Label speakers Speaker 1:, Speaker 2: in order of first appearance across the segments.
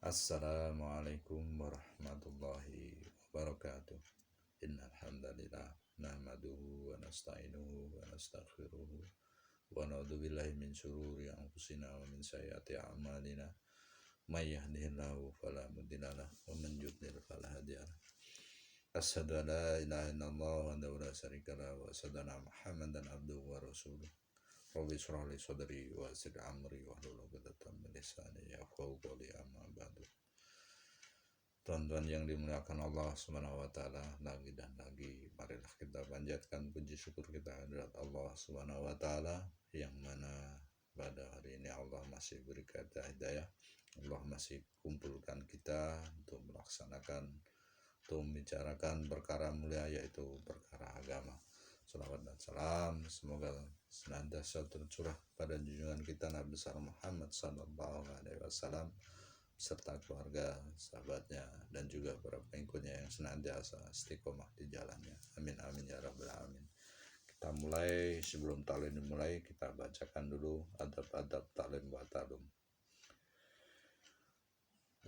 Speaker 1: Assalamualaikum warahmatullahi wabarakatuh. Innal hamdalillah nahmaduhu wa nasta'inuhu wa nastaghfiruhu wa na'udzu billahi min syururi anfusina wa min sayyiati a'malina. May yahdihillahu fala mudhillalah wa man yudlil fala hadiyalah. Asyhadu an la ilaha illallah wahdahu la syarikalah wa asyhadu anna Muhammadan abduhu wa rasuluh. Rabbi shrah li sadri wa yassir amri wahlul 'uqdatam min lisani yafqahu qawli amma ba'du. Tuan-tuan yang dimuliakan Allah Subhanahu wa taala, lagi dan lagi marilah kita panjatkan puji syukur kita kehadirat Allah Subhanahu wa taala yang mana pada hari ini Allah masih beri kita hidayah. Allah masih kumpulkan kita untuk melaksanakan, untuk membicarakan perkara mulia, yaitu perkara agama. Salawat dan salam semoga senantiasa tercurah pada junjungan kita Nabi besar Muhammad sallallahu alaihi wasallam serta keluarga, sahabatnya, dan juga para pengikutnya yang senantiasa istiqomah di jalannya. Amin amin ya rabbal alamin. Kita mulai, sebelum ta'lim dimulai, kita bacakan dulu adab-adab ta'lim wa ta'lum.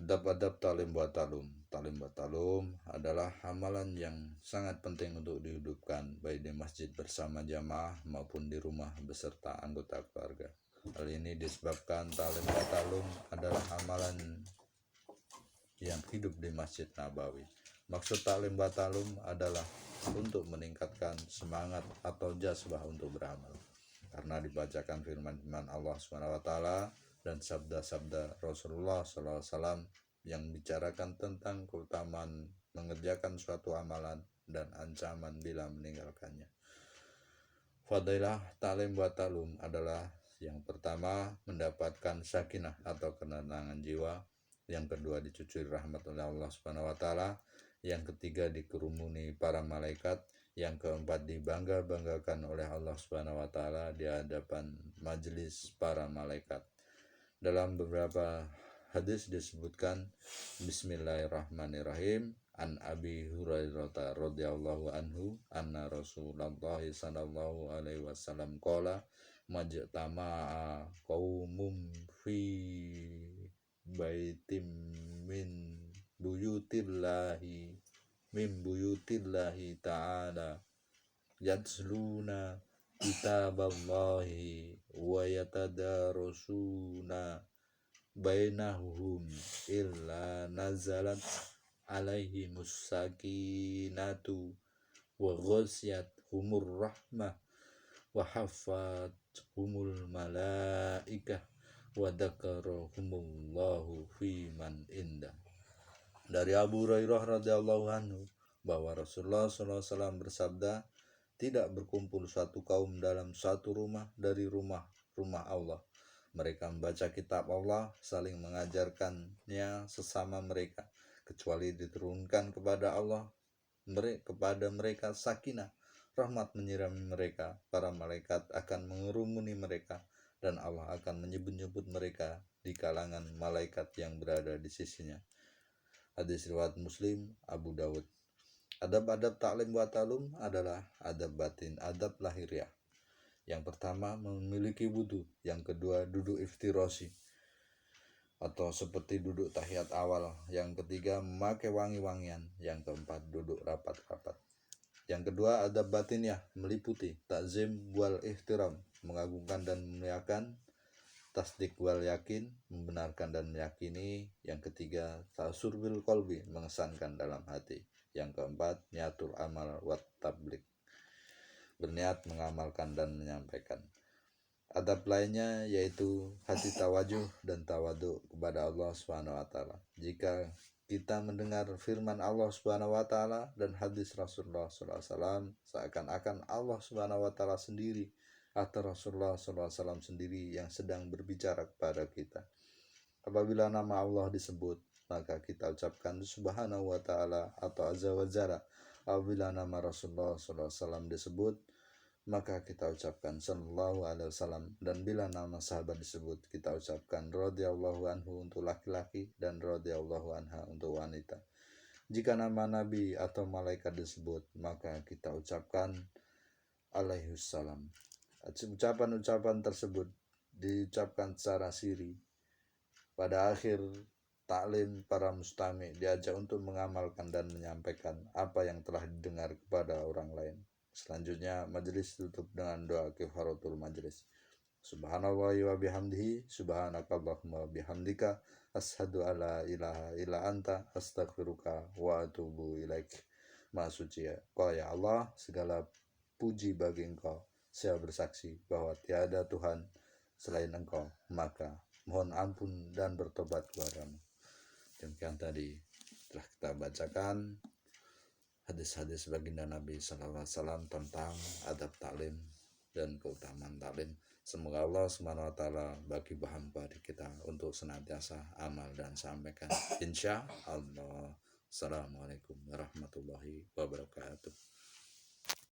Speaker 1: Adab-adab ta'lim wa ta'lum. Ta'lim wa ta'lum adalah amalan yang sangat penting untuk dihidupkan baik di masjid bersama jamaah maupun di rumah beserta anggota keluarga. Hal ini disebabkan ta'lim wa ta'lum adalah amalan yang hidup di Masjid Nabawi. Maksud ta'lim wa ta'lum adalah untuk meningkatkan semangat atau jazbah untuk beramal. Karena dibacakan firman-firman Allah SWT dan sabda-sabda Rasulullah SAW yang bicarakan tentang keutamaan mengerjakan suatu amalan dan ancaman bila meninggalkannya. Fadilah ta'lim wa ta'lum adalah yang pertama mendapatkan sakinah atau ketenangan jiwa, yang kedua dicucuri rahmat oleh Allah Subhanahu wa taala, yang ketiga dikerumuni para malaikat, yang keempat dibangga-banggakan oleh Allah Subhanahu wa taala di hadapan majelis para malaikat. Dalam beberapa hadis disebutkan Bismillahirrahmanirrahim, an Abi Hurairah radhiyallahu anhu anna Rasulullah sallallahu alaihi wasallam qala majtama'a qaumum fi baitim min buyutillahi ta'ala yatsluna kitaballahi wa yatadarusuna bainahum illa nazalat alaihimus sakinatu wa ghasyiyatuhumur rahmah wa hafathumul malaikah wa dzakarahumullahu fi man indah. Dari Abu Hurairah radhiyallahu anhu bahwa Rasulullah SAW bersabda, tidak berkumpul suatu kaum dalam satu rumah dari rumah-rumah Allah. Mereka membaca kitab Allah, saling mengajarkannya sesama mereka, kecuali diturunkan kepada mereka sakinah, rahmat menyirami mereka. Para malaikat akan mengerumuni mereka, dan Allah akan menyebut-nyebut mereka di kalangan malaikat yang berada di sisinya. Hadis riwayat Muslim, Abu Dawud. Adab-adab ta'lim wa ta'lum adalah adab batin, adab lahiriah. Yang pertama memiliki wudu, yang kedua duduk iftirasi atau seperti duduk tahiyat awal, yang ketiga memakai wangi-wangian, yang keempat duduk rapat-rapat. Yang kedua adab batinnya meliputi takzim wal ihtiram, mengagungkan dan memuliakan, tasdik wal yakin, membenarkan dan meyakini, yang ketiga ta'sur bil qalbi, mengesankan dalam hati, yang keempat niatul amal wat tablik, berniat mengamalkan dan menyampaikan. Adab lainnya yaitu hati tawajuh dan tawadu kepada Allah Subhanahu wa taala. Jika kita mendengar firman Allah Subhanahu wa taala dan hadis Rasulullah SAW, seakan-akan Allah Subhanahu wa taala sendiri atau Rasulullah SAW sendiri yang sedang berbicara kepada kita. Apabila nama Allah disebut, maka kita ucapkan Subhanahu wa taala atau Azza wa Jalla. Apabila nama Rasulullah SAW disebut, maka kita ucapkan sallallahu alaihi wasallam, dan bila nama sahabat disebut, kita ucapkan radhiyallahu anhu untuk laki-laki dan radhiyallahu anha untuk wanita. Jika nama nabi atau malaikat disebut, maka kita ucapkan alaihissalam. Ucapan-ucapan tersebut diucapkan secara siri pada akhir taklim, para mustami diajak untuk mengamalkan dan menyampaikan apa yang telah didengar kepada orang lain. Selanjutnya majelis tutup dengan doa kifaratul majelis. Subhanallah wa bihamdihi, subhanakallahumma bihamdika, ashadu alla ilaha illa anta, astaghfiruka wa atubu ilaik. Maha suci Kau ya Allah, segala puji bagi Engkau. Saya bersaksi bahwa tiada Tuhan selain Engkau, maka mohon ampun dan bertobat kepadamu. Demikian tadi telah kita bacakan hadis-hadis baginda Nabi Sallallahu Alaihi Wasallam tentang adab taklim dan keutamaan taklim. Semoga Allah Subhanahu Wa Taala bagi bahan bagi kita untuk senantiasa amal dan sampaikan. Insya Allah. Assalamualaikum warahmatullahi wabarakatuh.